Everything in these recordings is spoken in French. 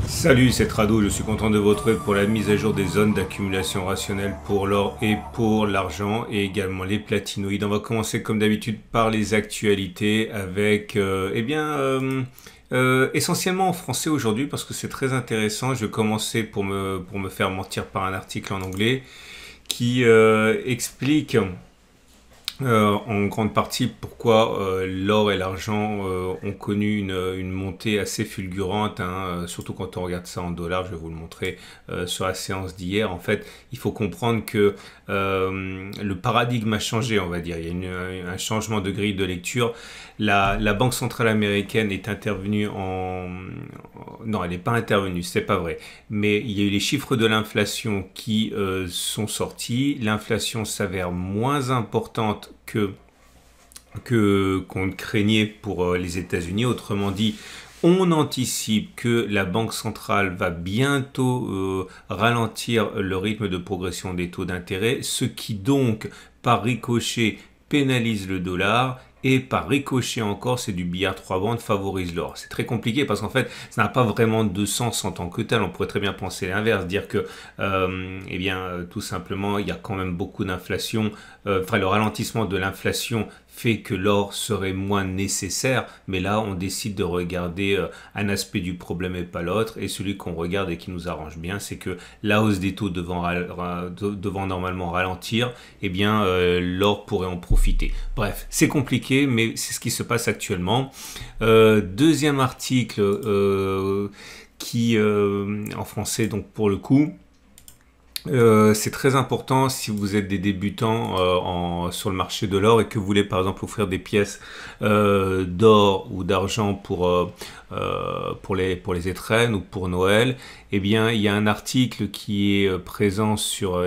Salut, c'est Trado, je suis content de vous retrouver pour la mise à jour des zones d'accumulation rationnelle pour l'or et pour l'argent et également les platinoïdes. On va commencer comme d'habitude par les actualités avec, essentiellement en français aujourd'hui parce que c'est très intéressant. Je vais commencer pour me faire mentir par un article en anglais qui explique en grande partie pourquoi l'or et l'argent ont connu une montée assez fulgurante, hein, surtout quand on regarde ça en dollars. Je vais vous le montrer sur la séance d'hier. En fait, il faut comprendre que le paradigme a changé, on va dire. Il y a un changement de grille de lecture. La Banque centrale américaine est intervenue non, elle n'est pas intervenue, c'est pas vrai. Mais il y a eu les chiffres de l'inflation qui sont sortis. L'inflation s'avère moins importante qu'on craignait pour les États-Unis. Autrement dit, on anticipe que la Banque centrale va bientôt ralentir le rythme de progression des taux d'intérêt, ce qui donc, par ricochet, pénalise le dollar. Et par ricochet encore, c'est du billard 3 bandes, favorise l'or. C'est très compliqué parce qu'en fait, ça n'a pas vraiment de sens en tant que tel. On pourrait très bien penser l'inverse, dire que, tout simplement, il y a quand même beaucoup d'inflation. Le ralentissement de l'inflation fait que l'or serait moins nécessaire, mais là on décide de regarder un aspect du problème et pas l'autre, et celui qu'on regarde et qui nous arrange bien, c'est que la hausse des taux devant normalement ralentir, l'or pourrait en profiter. Bref, c'est compliqué, mais c'est ce qui se passe actuellement. Deuxième article qui en français, donc pour le coup, c'est très important si vous êtes des débutants sur le marché de l'or et que vous voulez par exemple offrir des pièces d'or ou d'argent pour les étrennes ou pour Noël. Eh bien, il y a un article qui est présent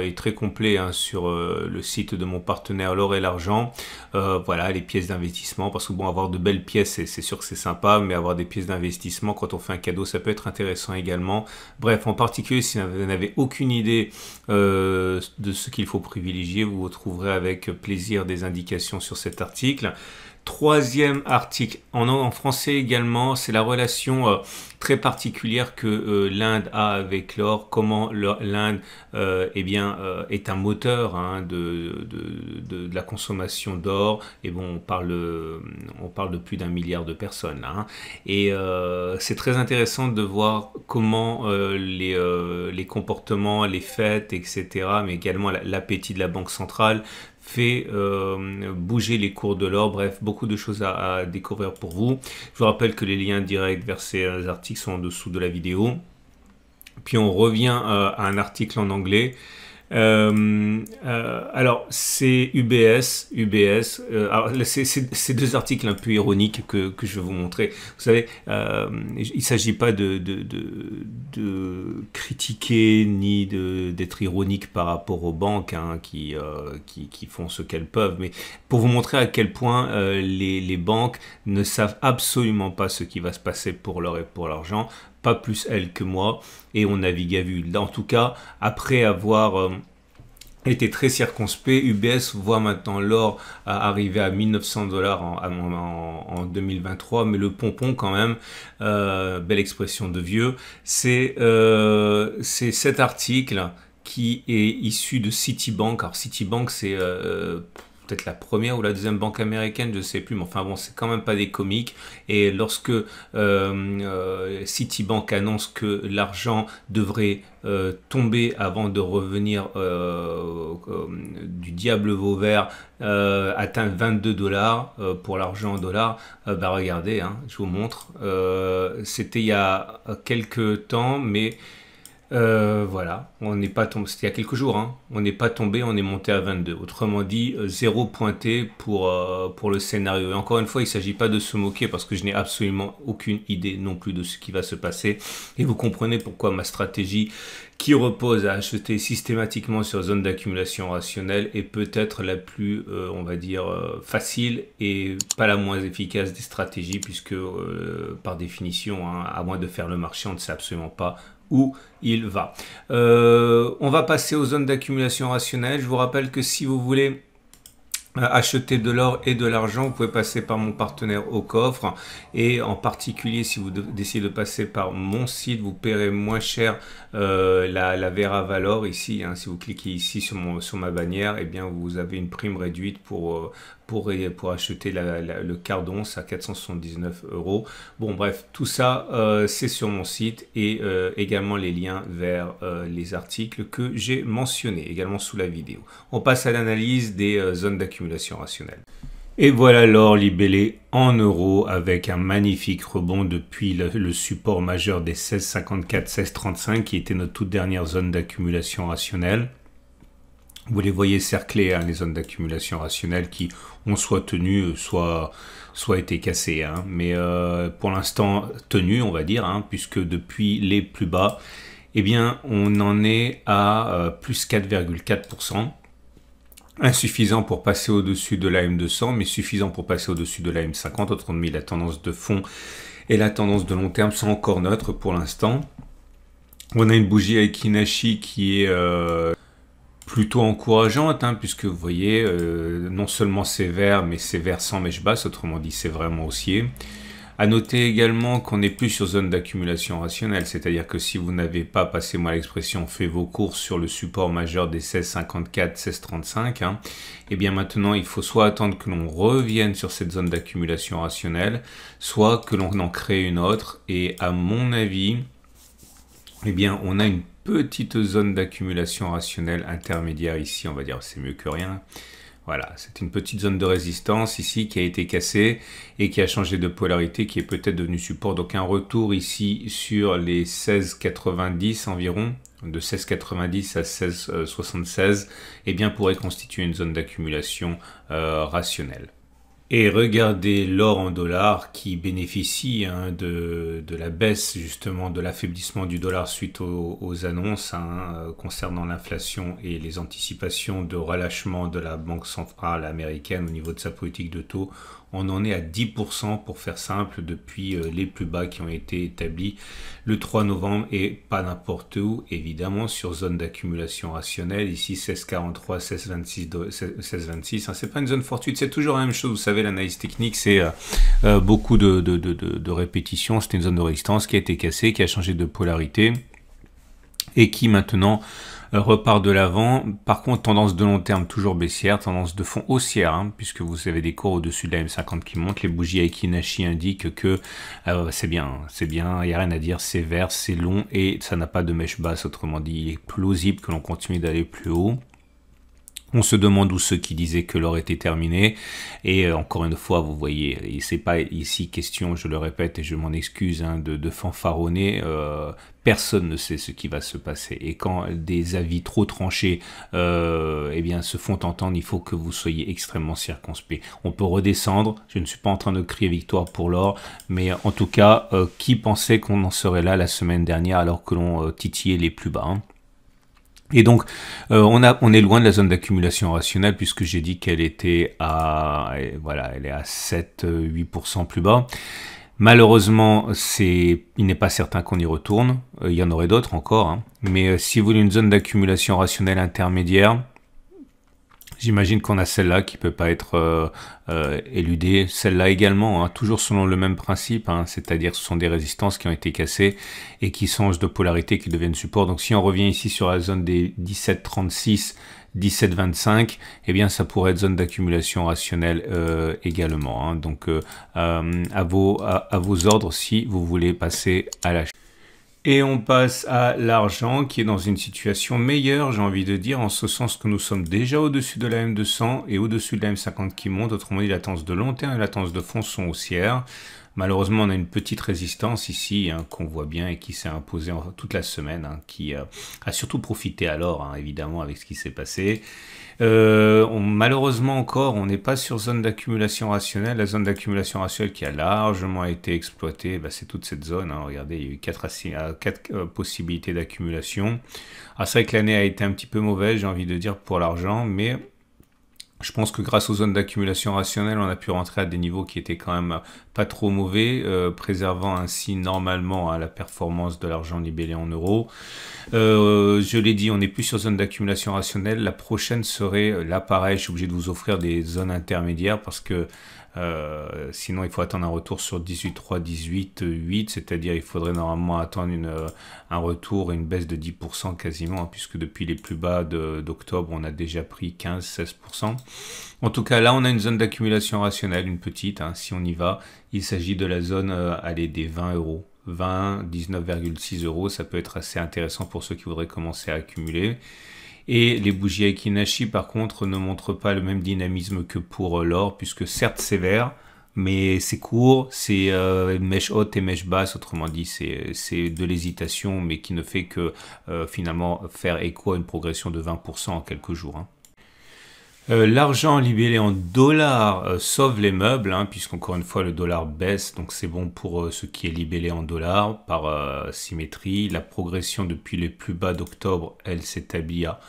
et très complet, hein, sur le site de mon partenaire L'Or et l'Argent. Voilà, les pièces d'investissement, parce que bon, avoir de belles pièces, c'est sûr que c'est sympa, mais avoir des pièces d'investissement quand on fait un cadeau, ça peut être intéressant également. Bref, en particulier, si vous n'avez aucune idée de ce qu'il faut privilégier, vous retrouverez avec plaisir des indications sur cet article. Troisième article, en français également, c'est la relation très particulière que l'Inde a avec l'or, comment l'Inde est un moteur, hein, de la consommation d'or, et bon, on parle de plus d'1 milliard de personnes, là, hein. Et c'est très intéressant de voir comment les comportements, les fêtes, etc., mais également l'appétit de la Banque centrale fait bouger les cours de l'or. Bref, beaucoup de choses à découvrir pour vous. Je vous rappelle que les liens directs vers ces articles sont en dessous de la vidéo. Puis on revient à un article en anglais. Alors c'est UBS. Alors c'est deux articles un peu ironiques que je vais vous montrer. Vous savez, il ne s'agit pas de critiquer ni d'être ironique par rapport aux banques, hein, qui font ce qu'elles peuvent, mais pour vous montrer à quel point les banques ne savent absolument pas ce qui va se passer pour l'or et pour l'argent. Pas plus elles que moi, et on navigue à vue. En tout cas, après avoir été très circonspect, UBS voit maintenant l'or arriver à 1900 dollars en 2023, mais le pompon quand même, belle expression de vieux, c'est cet article qui est issu de Citibank. Alors Citibank, c'est peut-être la première ou la deuxième banque américaine, je sais plus, mais enfin bon, c'est quand même pas des comiques. Et lorsque Citibank annonce que l'argent devrait tomber avant de revenir du diable Vauvert, atteint 22 dollars pour l'argent en dollars, regardez, hein, je vous montre, c'était il y a quelques temps, mais voilà, on n'est pas tombé, c'était il y a quelques jours, hein, on n'est pas tombé, on est monté à 22. Autrement dit, zéro pointé pour le scénario. Et encore une fois, il ne s'agit pas de se moquer parce que je n'ai absolument aucune idée non plus de ce qui va se passer. Et vous comprenez pourquoi ma stratégie, qui repose à acheter systématiquement sur zone d'accumulation rationnelle, est peut-être la plus, on va dire, facile et pas la moins efficace des stratégies, puisque par définition, hein, à moins de faire le marché, on ne sait absolument pas où il va. On va passer aux zones d'accumulation rationnelle. Je vous rappelle que si vous voulez acheter de l'or et de l'argent, vous pouvez passer par mon partenaire au coffre, et en particulier si vous décidez de passer par mon site, vous paierez moins cher la Vera Valor ici, hein. Si vous cliquez ici sur ma bannière, et bien vous avez une prime réduite pour acheter le quart d'once à 479 euros. Bon bref, tout ça c'est sur mon site, et également les liens vers les articles que j'ai mentionnés également sous la vidéo. On passe à l'analyse des zones d'accumulation rationnelle. Et voilà l'or libellé en euros avec un magnifique rebond depuis le support majeur des 16,54-16,35 qui était notre toute dernière zone d'accumulation rationnelle. Vous les voyez cerclés, hein, les zones d'accumulation rationnelle qui ont soit tenu, soit été cassées. Hein. Mais pour l'instant tenues, on va dire, hein, puisque depuis les plus bas, eh bien, on en est à plus 4,4%. Insuffisant pour passer au-dessus de la M200, mais suffisant pour passer au-dessus de la M50. Autrement dit, la tendance de fond et la tendance de long terme sont encore neutres pour l'instant. On a une bougie Aiki-Nashi qui est plutôt encourageante, hein, puisque vous voyez, non seulement c'est vert, mais c'est vert sans mèche basse, autrement dit, c'est vraiment haussier. À noter également qu'on n'est plus sur zone d'accumulation rationnelle, c'est-à-dire que si vous n'avez pas, passez-moi l'expression, fait vos courses sur le support majeur des 16,54, 16,35, hein, et bien maintenant il faut soit attendre que l'on revienne sur cette zone d'accumulation rationnelle, soit que l'on en crée une autre, et à mon avis, eh bien on a une petite zone d'accumulation rationnelle intermédiaire ici, on va dire c'est mieux que rien. Voilà, c'est une petite zone de résistance ici qui a été cassée et qui a changé de polarité, qui est peut-être devenu support. Donc un retour ici sur les 16,90 environ, de 16,90 à 16,76, eh bien pourrait constituer une zone d'accumulation rationnelle. Et regardez l'or en dollars qui bénéficie, hein, de la baisse justement de l'affaiblissement du dollar suite aux annonces, hein, concernant l'inflation et les anticipations de relâchement de la Banque centrale américaine au niveau de sa politique de taux. On en est à 10% pour faire simple depuis les plus bas qui ont été établis le 3 novembre et pas n'importe où, évidemment sur zone d'accumulation rationnelle, ici 16,43, 16,26, hein, c'est pas une zone fortuite, c'est toujours la même chose, vous savez l'analyse technique c'est beaucoup de répétitions, c'était une zone de résistance qui a été cassée, qui a changé de polarité et qui maintenant repart de l'avant. Par contre, tendance de long terme toujours baissière, tendance de fond haussière, hein, puisque vous avez des cours au-dessus de la M50 qui montent. Les bougies Aiki-Nashi indiquent que c'est bien, il n'y a rien à dire, c'est vert, c'est long et ça n'a pas de mèche basse. Autrement dit, il est plausible que l'on continue d'aller plus haut. On se demande où ceux qui disaient que l'or était terminé, et encore une fois, vous voyez, c'est pas ici question, je le répète et je m'en excuse, hein, de fanfaronner, personne ne sait ce qui va se passer, et quand des avis trop tranchés eh bien, se font entendre, il faut que vous soyez extrêmement circonspect. On peut redescendre, je ne suis pas en train de crier victoire pour l'or, mais en tout cas, qui pensait qu'on en serait là la semaine dernière alors que l'on titillait les plus bas, hein. Et donc, on est loin de la zone d'accumulation rationnelle puisque j'ai dit qu'elle était à, voilà, elle est à 7-8% plus bas. Malheureusement, il n'est pas certain qu'on y retourne. Il y en aurait d'autres encore, hein. Mais si vous voulez une zone d'accumulation rationnelle intermédiaire, j'imagine qu'on a celle-là qui peut pas être éludée. Celle-là également, hein, toujours selon le même principe, hein, c'est-à-dire ce sont des résistances qui ont été cassées et qui changent de polarité, qui deviennent support. Donc si on revient ici sur la zone des 17,36, 17,25, eh bien ça pourrait être zone d'accumulation rationnelle également, hein. Donc à vos ordres si vous voulez passer à l'achat. Et on passe à l'argent qui est dans une situation meilleure, j'ai envie de dire, en ce sens que nous sommes déjà au-dessus de la M200 et au-dessus de la M50 qui monte. Autrement dit, la tendance de long terme et la tendance de fond sont haussières. Malheureusement, on a une petite résistance ici, hein, qu'on voit bien et qui s'est imposée toute la semaine, hein, qui a surtout profité alors, hein, évidemment, avec ce qui s'est passé. Malheureusement encore, on n'est pas sur zone d'accumulation rationnelle. La zone d'accumulation rationnelle qui a largement été exploitée, bah, c'est toute cette zone, hein. Regardez, il y a eu 4 possibilités d'accumulation. Alors c'est vrai que l'année a été un petit peu mauvaise, j'ai envie de dire, pour l'argent, mais Je pense que grâce aux zones d'accumulation rationnelle, on a pu rentrer à des niveaux qui étaient quand même pas trop mauvais, préservant ainsi normalement la performance de l'argent libellé en euros. Je l'ai dit, on n'est plus sur zone d'accumulation rationnelle. La prochaine serait, là pareil, je suis obligé de vous offrir des zones intermédiaires parce que sinon il faut attendre un retour sur 18,3, 18,8, c'est-à-dire il faudrait normalement attendre un retour et une baisse de 10% quasiment, hein, puisque depuis les plus bas d'octobre on a déjà pris 15-16%. En tout cas là on a une zone d'accumulation rationnelle, une petite, hein, si on y va, il s'agit de la zone des 20 euros. 20, 19,6 euros, ça peut être assez intéressant pour ceux qui voudraient commencer à accumuler. Et les bougies Aiki-Nashi, par contre, ne montrent pas le même dynamisme que pour l'or, puisque certes c'est vert, mais c'est court, c'est une mèche haute et mèche basse, autrement dit, c'est de l'hésitation, mais qui ne fait que finalement faire écho à une progression de 20% en quelques jours. Hein. L'argent libellé en dollars sauve les meubles, hein, puisqu'encore une fois le dollar baisse, donc c'est bon pour ce qui est libellé en dollars par symétrie. La progression depuis les plus bas d'octobre, elle s'établit à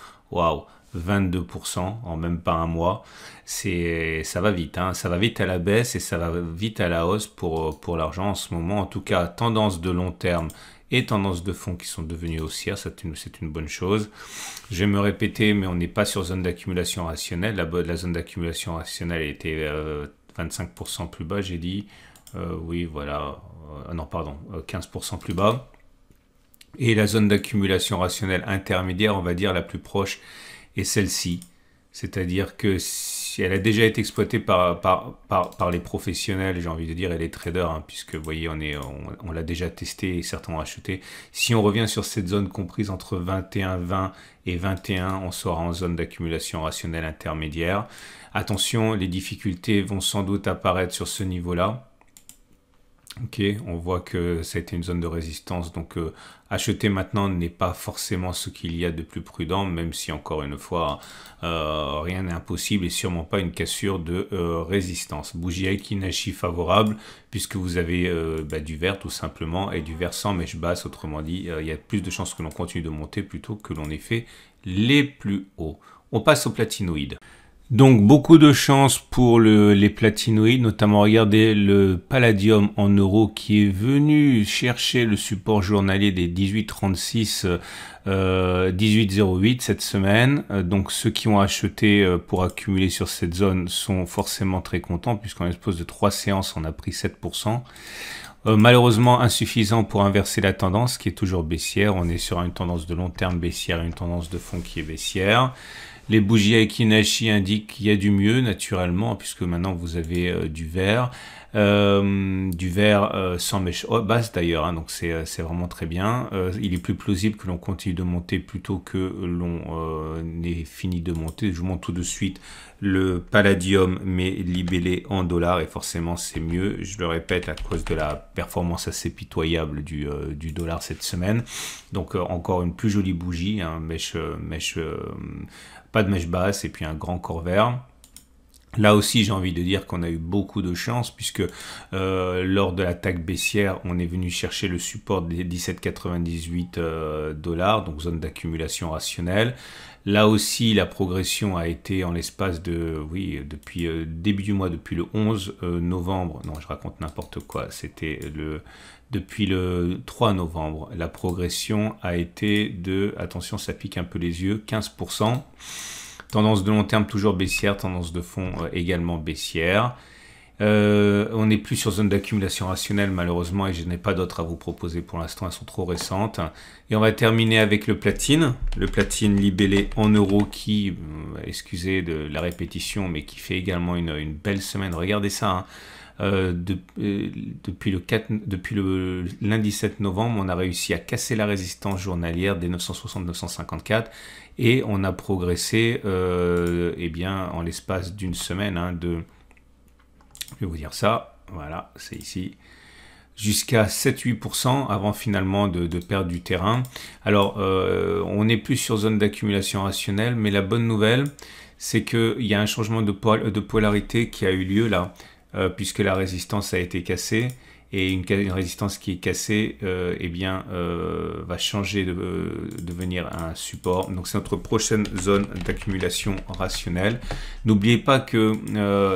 22% en même pas un mois. Ça va vite, hein, ça va vite à la baisse et ça va vite à la hausse pour l'argent en ce moment. En tout cas, tendance de long terme et tendances de fond qui sont devenues haussières, c'est une bonne chose. Je vais me répéter, mais on n'est pas sur zone d'accumulation rationnelle. La zone d'accumulation rationnelle était 25% plus bas, j'ai dit. Oui, voilà. Non, pardon, 15% plus bas. Et la zone d'accumulation rationnelle intermédiaire, on va dire la plus proche, est celle-ci. C'est-à-dire que si elle a déjà été exploitée par les professionnels, j'ai envie de dire, et les traders, hein, puisque vous voyez, on l'a déjà testé et certains ont acheté. Si on revient sur cette zone comprise entre 21, 20 et 21, on sera en zone d'accumulation rationnelle intermédiaire. Attention, les difficultés vont sans doute apparaître sur ce niveau-là. Ok, on voit que ça a été une zone de résistance, donc acheter maintenant n'est pas forcément ce qu'il y a de plus prudent, même si encore une fois, rien n'est impossible et sûrement pas une cassure de résistance. Bougie Aiki-Nashi favorable, puisque vous avez du vert tout simplement, et du vert sans mèche basse, autrement dit, il y a plus de chances que l'on continue de monter plutôt que l'on ait fait les plus hauts. On passe au platinoïde. Donc beaucoup de chance pour les platinoïdes, notamment regardez le palladium en euros qui est venu chercher le support journalier des 18,36, 18,08 cette semaine. Donc ceux qui ont acheté pour accumuler sur cette zone sont forcément très contents puisqu'en l'espace de 3 séances on a pris 7%. Malheureusement insuffisant pour inverser la tendance qui est toujours baissière. On est sur une tendance de long terme baissière et une tendance de fond qui est baissière. Les bougies Aiki-Nashi indiquent qu'il y a du mieux naturellement puisque maintenant vous avez du vert sans mèche basse d'ailleurs, hein, donc c'est vraiment très bien. Il est plus plausible que l'on continue de monter plutôt que l'on ait fini de monter. Je vous montre tout de suite le palladium mais libellé en dollars et forcément c'est mieux, je le répète, à cause de la performance assez pitoyable du dollar cette semaine. Donc encore une plus jolie bougie, hein, pas de mèche basse et puis un grand corps vert. Là aussi, j'ai envie de dire qu'on a eu beaucoup de chance puisque lors de l'attaque baissière, on est venu chercher le support des 17,98 $, donc zone d'accumulation rationnelle. Là aussi, la progression a été en l'espace de, oui, depuis début du mois, depuis le 11 novembre, non, je raconte n'importe quoi, c'était depuis le 3 novembre, la progression a été de, attention, ça pique un peu les yeux, 15%. Tendance de long terme toujours baissière, tendance de fond également baissière. On n'est plus sur zone d'accumulation rationnelle malheureusement et je n'ai pas d'autres à vous proposer pour l'instant, elles sont trop récentes. Et on va terminer avec le platine libellé en euros qui, excusez de la répétition, mais qui fait également une belle semaine. Regardez ça, hein. Depuis le lundi 7 novembre, on a réussi à casser la résistance journalière des 960-954 et on a progressé eh bien, en l'espace d'une semaine, hein, je vais vous dire ça, voilà, c'est ici, jusqu'à 7-8% avant finalement de perdre du terrain. Alors, on n'est plus sur zone d'accumulation rationnelle, mais la bonne nouvelle, c'est qu'il y a un changement de polarité qui a eu lieu là. Puisque la résistance a été cassée et une résistance qui est cassée, eh bien, va changer de devenir un support. Donc c'est notre prochaine zone d'accumulation rationnelle. N'oubliez pas que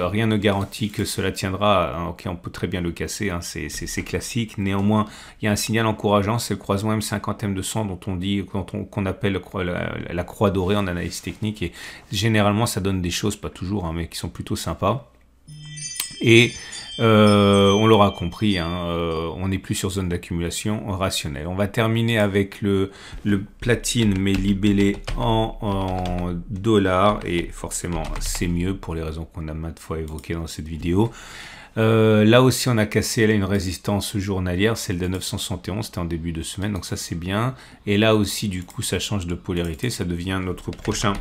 rien ne garantit que cela tiendra. Hein, ok, on peut très bien le casser, hein, c'est classique. Néanmoins, il y a un signal encourageant, c'est le croisement M50 M200 dont on dit, qu'on appelle la croix dorée en analyse technique. Et généralement, ça donne des choses, pas toujours, hein, mais qui sont plutôt sympas. Et on l'aura compris, hein, on n'est plus sur zone d'accumulation rationnelle. On va terminer avec le platine, mais libellé en dollars. Et forcément, c'est mieux pour les raisons qu'on a maintes fois évoquées dans cette vidéo. Là aussi, on a cassé une résistance journalière, celle de 971, c'était en début de semaine, donc ça c'est bien. Et là aussi, du coup, ça change de polarité, ça devient notre prochain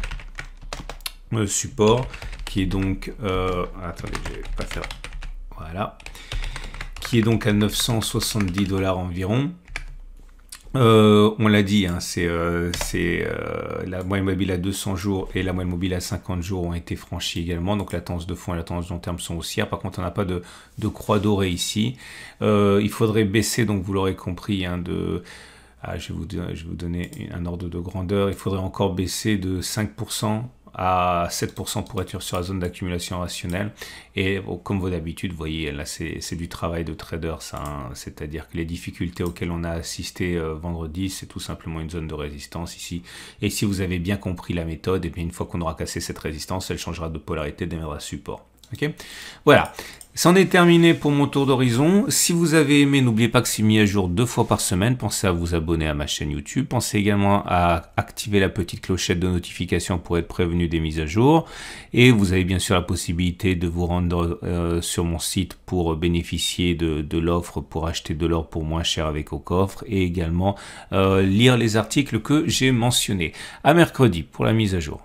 support, qui est donc... attendez, je vais pas faire... Voilà. Qui est donc à 970 $ environ. On l'a dit, hein, la moyenne mobile à 200 jours et la moyenne mobile à 50 jours ont été franchies également. Donc la tendance de fond et la tendance de long terme sont haussières. Par contre, on n'a pas de croix dorée ici. Il faudrait baisser, donc vous l'aurez compris, hein, je vais vous donner un ordre de grandeur. Il faudrait encore baisser de 5% à 7% pour être sur la zone d'accumulation rationnelle. Et comme d'habitude, vous voyez, là c'est du travail de trader, ça, hein. C'est-à-dire que les difficultés auxquelles on a assisté vendredi, c'est tout simplement une zone de résistance ici. Et si vous avez bien compris la méthode, et bien une fois qu'on aura cassé cette résistance, elle changera de polarité, deviendra support. Ok, voilà. C'en est terminé pour mon tour d'horizon. Si vous avez aimé, n'oubliez pas que c'est mis à jour 2 fois par semaine. Pensez à vous abonner à ma chaîne YouTube. Pensez également à activer la petite clochette de notification pour être prévenu des mises à jour. Et vous avez bien sûr la possibilité de vous rendre sur mon site pour bénéficier de l'offre pour acheter de l'or pour moins cher avec au coffre. Et également lire les articles que j'ai mentionnés. À mercredi pour la mise à jour.